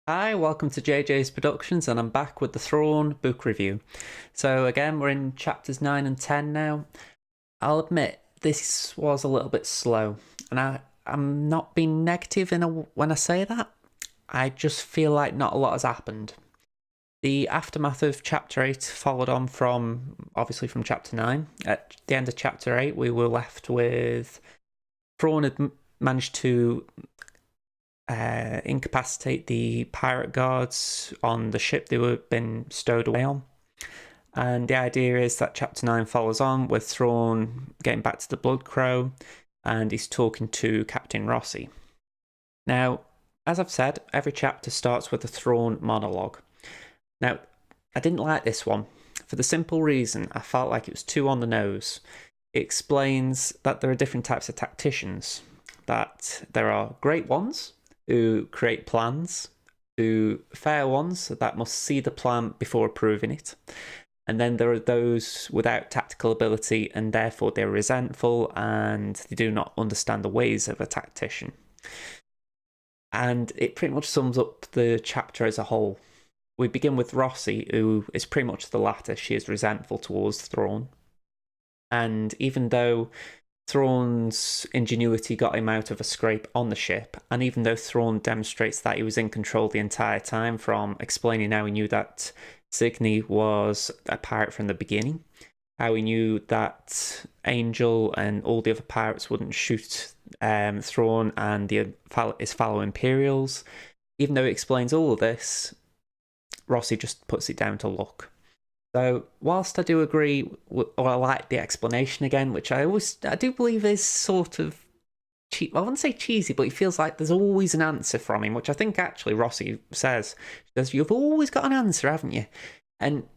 Hi, welcome to JJ's Productions, and I'm back with the Thrawn book review. So again, we're in chapters 9 and 10 now. I'll admit, this was a little bit slow, and I'm not being negative when I say that. I just feel like not a lot has happened. The aftermath of chapter 8 followed on obviously from chapter 9. At the end of chapter 8, we were left with Thrawn had managed to incapacitate the pirate guards on the ship they were been stowed away on. And the idea is that chapter 9 follows on with Thrawn getting back to the Blood Crow, and he's talking to Captain Rossi. Now, as I've said, every chapter starts with a Thrawn monologue. Now, I didn't like this one for the simple reason I felt like it was too on the nose. It explains that there are different types of tacticians, that there are great ones who create plans, to fair ones that must see the plan before approving it. And then there are those without tactical ability, and therefore they're resentful and they do not understand the ways of a tactician. And it pretty much sums up the chapter as a whole. We begin with Rossi, who is pretty much the latter. She is resentful towards Thrawn. And even though Thrawn's ingenuity got him out of a scrape on the ship, and even though Thrawn demonstrates that he was in control the entire time, from explaining how he knew that Signy was a pirate from the beginning, how he knew that Angel and all the other pirates wouldn't shoot Thrawn and his fellow Imperials, even though he explains all of this, Rossi just puts it down to luck. So, whilst I do agree, or I like the explanation again, which I do believe is sort of cheap. I wouldn't say cheesy, but it feels like there's always an answer from him, which I think actually Rossi says. She says, "You've always got an answer, haven't you?" And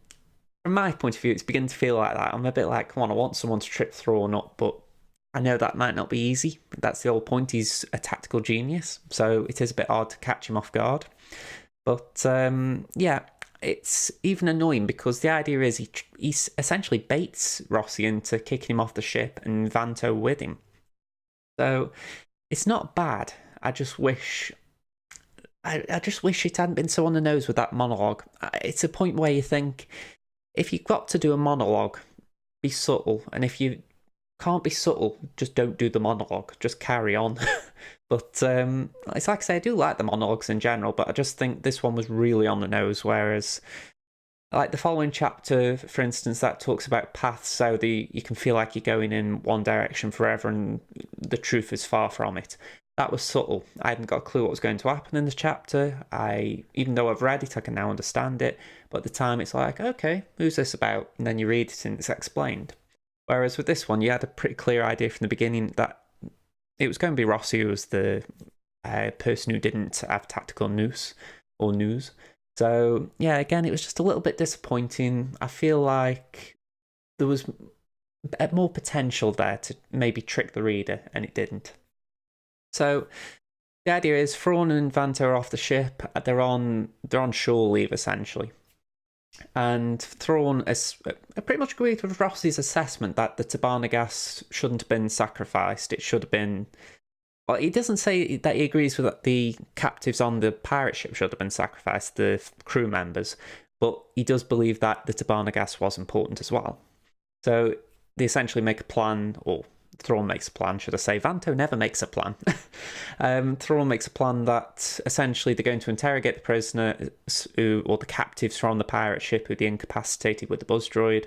from my point of view, it's beginning to feel like that. I'm a bit like, come on, I want someone to trip Thrawn up, but I know that might not be easy. That's the whole point. He's a tactical genius, so it is a bit hard to catch him off guard. But yeah. It's even annoying because the idea is he essentially baits Rossi into kicking him off the ship and Vanto with him. So it's not bad. I just wish it hadn't been so on the nose with that monologue. It's a point where you think, if you've got to do a monologue, be subtle, and if you can't be subtle, just don't do the monologue. Just carry on. But it's like I say, I do like the monologues in general, but I just think this one was really on the nose, whereas like the following chapter, for instance, that talks about paths, so you can feel like you're going in one direction forever and the truth is far from it. That was subtle. I hadn't got a clue what was going to happen in the chapter. Even though I've read it, I can now understand it. But at the time, it's like, okay, who's this about? And then you read it and it's explained. Whereas with this one, you had a pretty clear idea from the beginning that it was going to be Rossi who was the person who didn't have tactical news. So, yeah, again, it was just a little bit disappointing. I feel like there was more potential there to maybe trick the reader, and it didn't. So, the idea is Thrawn and Vanto are off the ship. They're on shore leave, essentially. And Thrawn has pretty much agreed with Rossi's assessment that the Tabana gas shouldn't have been sacrificed. It should have been... Well, he doesn't say that he agrees with that the captives on the pirate ship should have been sacrificed, the crew members, but he does believe that the Tabana gas was important as well. So they essentially make a plan, or Thrawn makes a plan, should I say. Vanto never makes a plan. Thrawn makes a plan that essentially they're going to interrogate the prisoners or the captives from the pirate ship who they incapacitated with the buzz droid.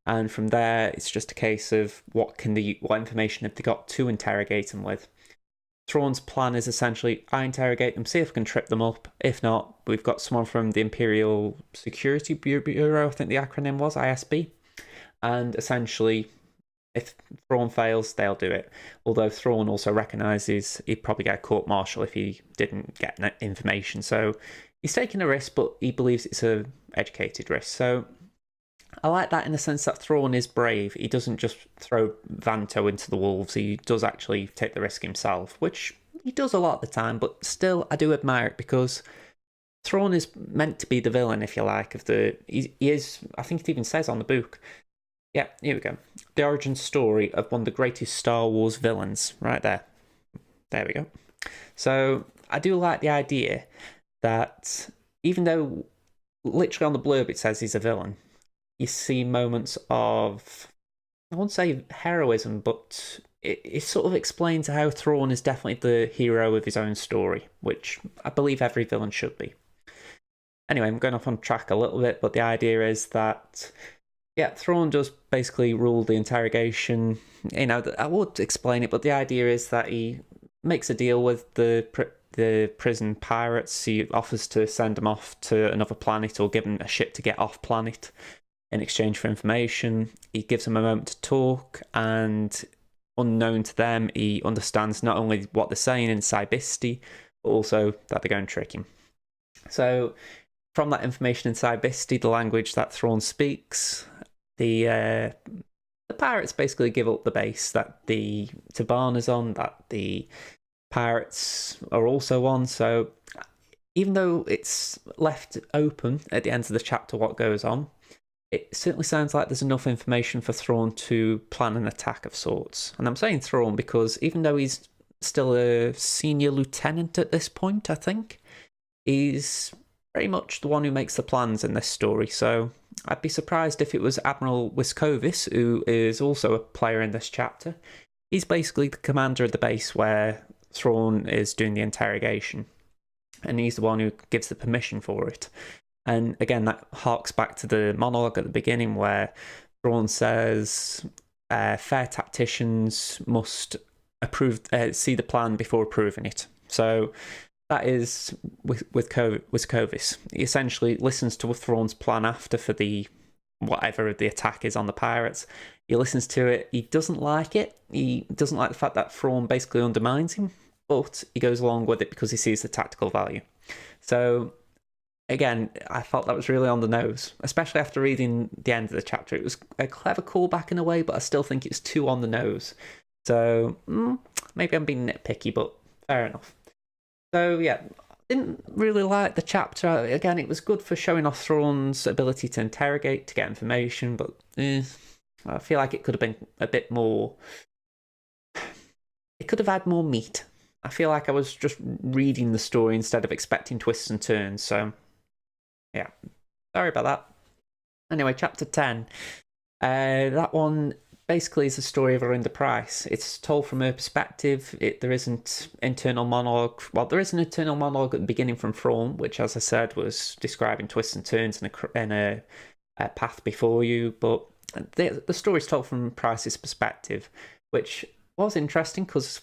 And from there, it's just a case of what information have they got to interrogate them with. Thrawn's plan is essentially, I interrogate them, see if I can trip them up. If not, we've got someone from the Imperial Security Bureau, I think the acronym was, ISB. And essentially, if Thrawn fails, they'll do it. Although Thrawn also recognises he'd probably get a court-martial if he didn't get information. So he's taking a risk, but he believes it's an educated risk. So I like that in the sense that Thrawn is brave. He doesn't just throw Vanto into the wolves. He does actually take the risk himself, which he does a lot of the time. But still, I do admire it because Thrawn is meant to be the villain, if you like, of the... He is, I think it even says on the book. Yeah, here we go. The origin story of one of the greatest Star Wars villains. Right there. There we go. So I do like the idea that even though literally on the blurb it says he's a villain, you see moments of, I won't say heroism, but it sort of explains how Thrawn is definitely the hero of his own story, which I believe every villain should be. Anyway, I'm going off on track a little bit, but the idea is that, yeah, Thrawn does basically rule the interrogation. You know, I would explain it, but the idea is that he makes a deal with the prison pirates. He offers to send them off to another planet or give them a ship to get off planet in exchange for information. He gives them a moment to talk, and unknown to them, he understands not only what they're saying in Cybisti, but also that they're going to trick him. So from that information in Cybisti, the language that Thrawn speaks, the pirates basically give up the base that the Tabana's on, that the pirates are also on. So even though it's left open at the end of the chapter what goes on, it certainly sounds like there's enough information for Thrawn to plan an attack of sorts. And I'm saying Thrawn because even though he's still a senior lieutenant at this point, I think, he's very much the one who makes the plans in this story. So I'd be surprised if it was Admiral Wiscovis, who is also a player in this chapter. He's basically the commander of the base where Thrawn is doing the interrogation, and he's the one who gives the permission for it. And again, that harks back to the monologue at the beginning where Thrawn says fair tacticians must see the plan before approving it. So that is with Wiscovis. He essentially listens to Thrawn's plan after for the whatever the attack is on the pirates. He listens to it. He doesn't like it. He doesn't like the fact that Thrawn basically undermines him, but he goes along with it because he sees the tactical value. So again, I felt that was really on the nose, especially after reading the end of the chapter. It was a clever callback in a way, but I still think it's too on the nose. So maybe I'm being nitpicky, but fair enough. So yeah, didn't really like the chapter. Again, it was good for showing off Thrawn's ability to interrogate, to get information, but I feel like it could have been a bit more. It could have had more meat. I feel like I was just reading the story instead of expecting twists and turns, so yeah, sorry about that. Anyway, chapter 10. That one basically is the story of Arinda Price. It's told from her perspective. There isn't internal monologue. Well, there is an internal monologue at the beginning from Thrawn, which, as I said, was describing twists and turns in a path before you. But the story is told from Price's perspective, which was interesting because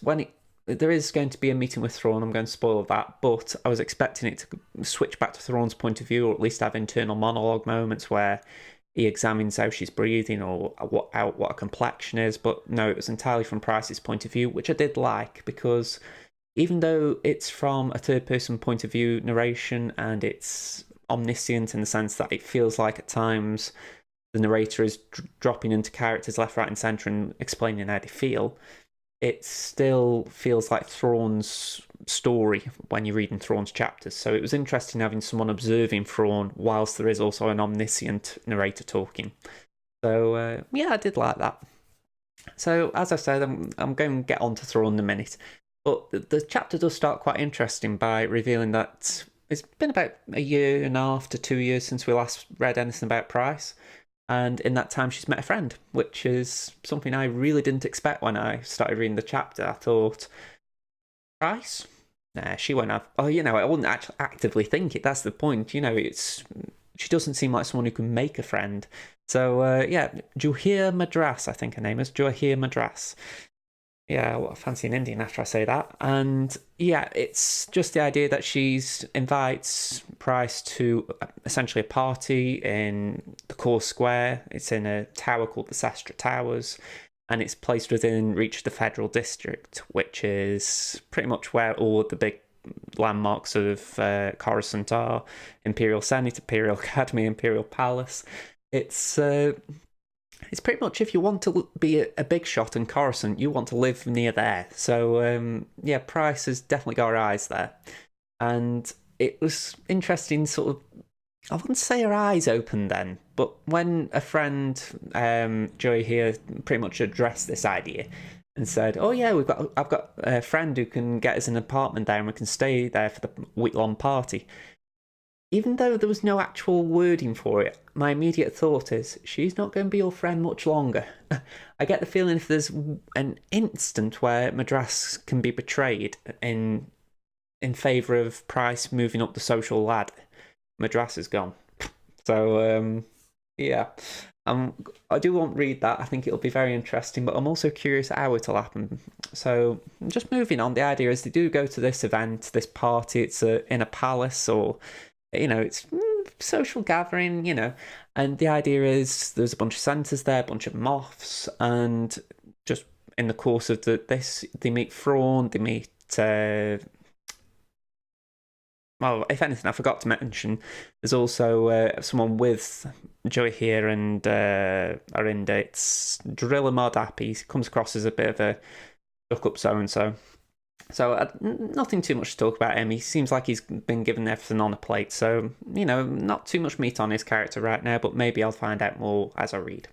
there is going to be a meeting with Thrawn. I'm going to spoil that, but I was expecting it to switch back to Thrawn's point of view, or at least have internal monologue moments where he examines how she's breathing or what her complexion is. But no, it was entirely from Price's point of view, which I did like, because even though it's from a third-person point of view narration and it's omniscient in the sense that it feels like at times the narrator is dropping into characters left, right, and centre and explaining how they feel, it still feels like Thrawn's story when you're reading Thrawn's chapters. So it was interesting having someone observing Thrawn whilst there is also an omniscient narrator talking. So yeah, I did like that. So as I said, I'm going to get on to Thrawn in a minute. But the chapter does start quite interesting by revealing that it's been about a year and a half to 2 years since we last read anything about Price. And in that time, she's met a friend, which is something I really didn't expect when I started reading the chapter. I thought, Price? Nah, she won't have. Oh, I wouldn't actually actively think it. That's the point. She doesn't seem like someone who can make a friend. So, yeah, Juhir Madras, I think her name is. Juhir Madras. Yeah, well, I fancy an Indian after I say that. And yeah, it's just the idea that she invites Price to essentially a party in the core square. It's in a tower called the Sestra Towers, and it's placed within reach of the Federal District, which is pretty much where all the big landmarks of Coruscant are. Imperial Senate, Imperial Academy, Imperial Palace. It's pretty much, if you want to be a big shot in Coruscant, you want to live near there. So, yeah, Price has definitely got her eyes there. And it was interesting, sort of, I wouldn't say her eyes opened then, but when a friend, Joey here, pretty much addressed this idea, and said, "Oh yeah, I've got a friend who can get us an apartment there, and we can stay there for the week-long party." Even though there was no actual wording for it, my immediate thought is she's not going to be your friend much longer. I get the feeling if there's an instant where Madras can be betrayed in favour of Price moving up the social ladder, Madras is gone. So yeah, I do want to read that. I think it'll be very interesting, but I'm also curious how it'll happen. So just moving on, the idea is they do go to this event, this party. It's in a palace, or it's social gathering, and the idea is there's a bunch of senators there, a bunch of moths, and just in the course of this, they meet Thrawn, they meet. Well, if anything, I forgot to mention, there's also someone with Joey here and Arinda. It's Driller Mod App. He comes across as a bit of a stuck-up so-and-so. So nothing too much to talk about him. He seems like he's been given everything on a plate. So, not too much meat on his character right now, but maybe I'll find out more as I read.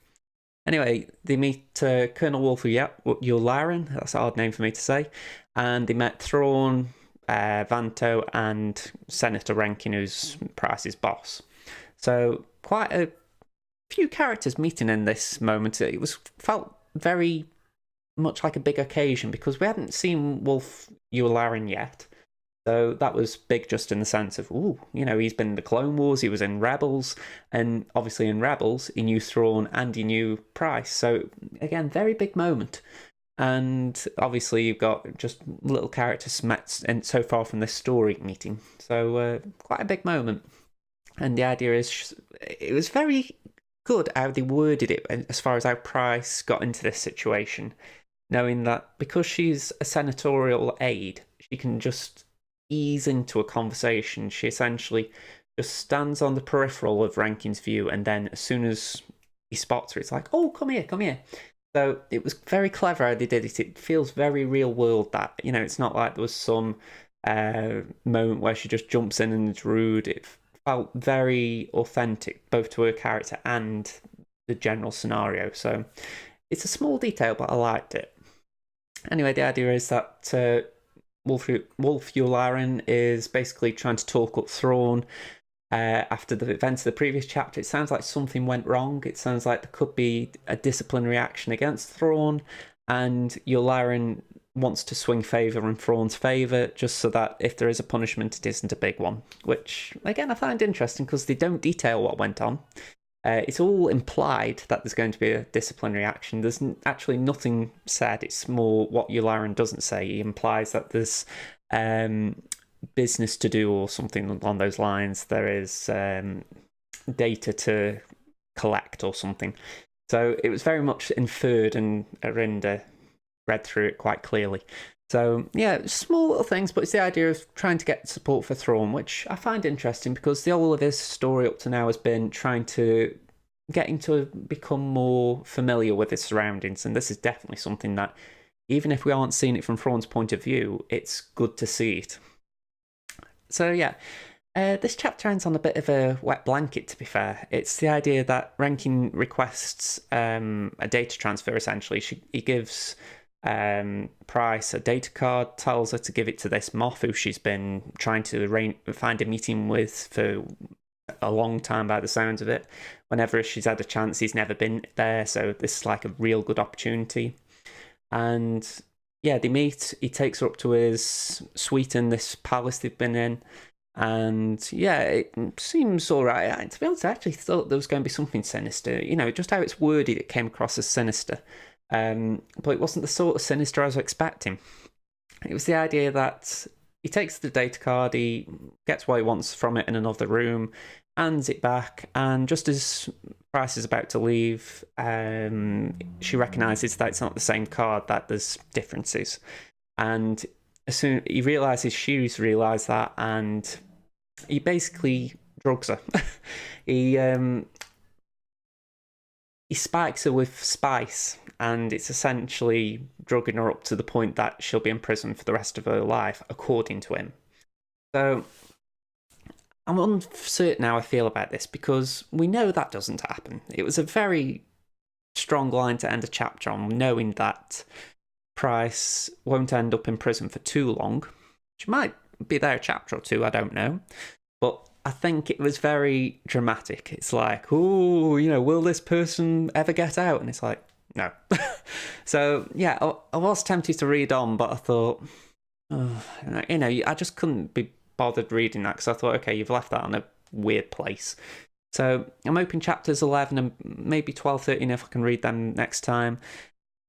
Anyway, they meet Colonel Wolf Yularen. That's an odd name for me to say. And they met Thrawn, Vanto, and Senator Rankin, who's Price's boss. So quite a few characters meeting in this moment. It felt very much like a big occasion because we hadn't seen Wolf Yularen yet. So that was big just in the sense of, he's been in the Clone Wars, he was in Rebels, and obviously in Rebels, he knew Thrawn and he knew Price. So again, very big moment. And obviously you've got just little characters met and so far from this story meeting. So quite a big moment. And the idea is, it was very good how they worded it as far as how Price got into this situation, knowing that because she's a senatorial aide, she can just ease into a conversation. She essentially just stands on the peripheral of Rankin's view, and then as soon as he spots her, it's like, "Oh, come here, come here." So it was very clever how they did it. It feels very real world. That it's not like there was some moment where she just jumps in and is rude. It felt very authentic, both to her character and the general scenario. So it's a small detail, but I liked it. Anyway, the idea is that Wolf Yularen is basically trying to talk up Thrawn after the events of the previous chapter. It sounds like something went wrong. It sounds like there could be a disciplinary action against Thrawn, and Yularen wants to swing favour in Thrawn's favour, just so that if there is a punishment, it isn't a big one. Which, again, I find interesting because they don't detail what went on. It's all implied that there's going to be a disciplinary action. There's actually nothing said. It's more what Yularen doesn't say. He implies that there's business to do or something along those lines. There is data to collect or something. So it was very much inferred, and Arinda read through it quite clearly. So yeah, small little things, but it's the idea of trying to get support for Thrawn, which I find interesting because the whole of his story up to now has been trying to get him to become more familiar with his surroundings, and this is definitely something that, even if we aren't seeing it from Thrawn's point of view, it's good to see it. So yeah, this chapter ends on a bit of a wet blanket, to be fair. It's the idea that Rankin requests a data transfer, essentially. He gives Price a data card, tells her to give it to this moth who she's been trying to find a meeting with for a long time by the sounds of it. Whenever she's had a chance, he's never been there, so this is like a real good opportunity. And yeah, they meet. He takes her up to his suite in this palace they've been in, and yeah, it seems all right. To be honest, I actually thought there was going to be something sinister. Just how it's worded, it came across as sinister. But it wasn't the sort of sinister I was expecting. It was the idea that he takes the data card, he gets what he wants from it in another room, hands it back, and just as Price is about to leave, she recognises that it's not the same card, that there's differences. And as soon he realises she's realised that, and he basically drugs her. He spikes her with spice, and it's essentially drugging her up to the point that she'll be in prison for the rest of her life, according to him. So I'm uncertain how I feel about this, because we know that doesn't happen. It was a very strong line to end a chapter on, knowing that Price won't end up in prison for too long, which might be there a chapter or two, I don't know. But I think it was very dramatic. It's like, oh, will this person ever get out? And it's like, no. So, yeah, I was tempted to read on, but I thought, I just couldn't be bothered reading that because I thought, okay, you've left that in a weird place. So I'm hoping chapters 11 and maybe 12, 13, if I can read them next time.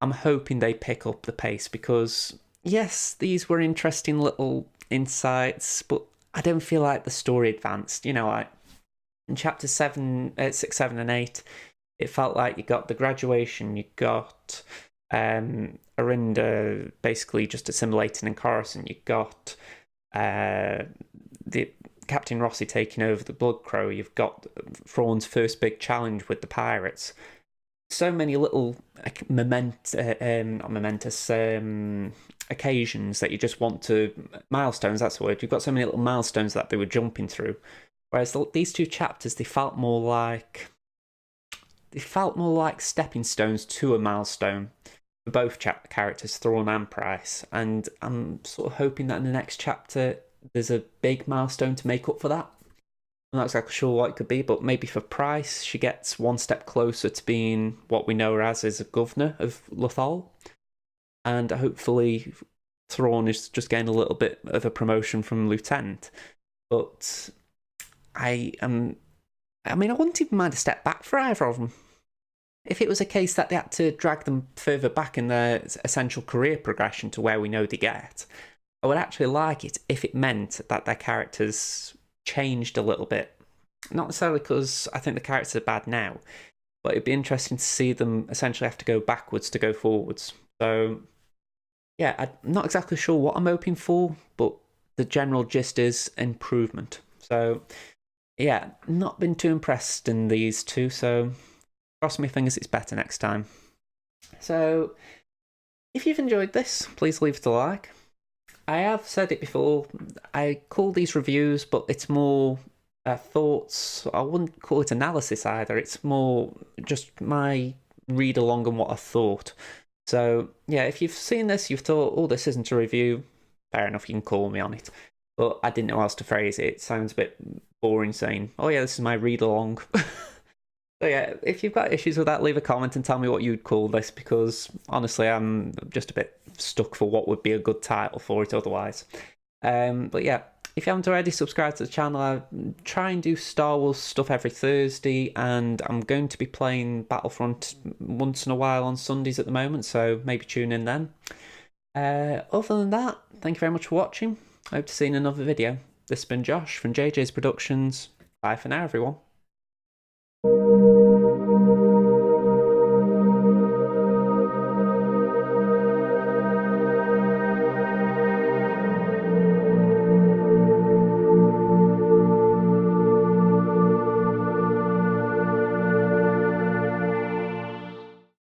I'm hoping they pick up the pace because, yes, these were interesting little insights, but I don't feel like the story advanced. Like in chapter 6, 7, and 8, it felt like you got the graduation, you got Arinda basically just assimilating in Coruscant, you got the Captain Rossi taking over the Blood Crow, you've got Thrawn's first big challenge with the pirates. So many little momentous occasions that you just want to milestones. That's the word. You've got so many little milestones that they were jumping through. Whereas these two chapters, they felt more like stepping stones to a milestone for both characters, Thrawn and Price. And I'm sort of hoping that in the next chapter, there's a big milestone to make up for that. I'm not exactly sure what it could be, but maybe for Price, she gets one step closer to being what we know her as a governor of Lothal. And hopefully Thrawn is just getting a little bit of a promotion from lieutenant. But I wouldn't even mind a step back for either of them. If it was a case that they had to drag them further back in their essential career progression to where we know they get, I would actually like it if it meant that their characters changed a little bit. Not necessarily because I think the characters are bad now, but it'd be interesting to see them essentially have to go backwards to go forwards. So, yeah, I'm not exactly sure what I'm hoping for, but the general gist is improvement. So, yeah, not been too impressed in these two, so cross my fingers it's better next time. So, if you've enjoyed this, please leave it a like. I have said it before, I call these reviews, but it's more thoughts. I wouldn't call it analysis either. It's more just my read along and what I thought. So, yeah, if you've seen this, you've thought, oh, this isn't a review, fair enough, you can call me on it. But I didn't know how else to phrase it. It sounds a bit boring saying, oh, yeah, this is my read along. So, yeah, if you've got issues with that, leave a comment and tell me what you'd call this, because honestly, I'm just a bit stuck for what would be a good title for it otherwise. But yeah, if you haven't already, subscribe to the channel. I try and do Star Wars stuff every Thursday, and I'm going to be playing Battlefront once in a while on Sundays at the moment, so maybe tune in then. Other than that, thank you very much for watching. I hope to see you in another video. This has been Josh from JJ's Productions. Bye for now, everyone.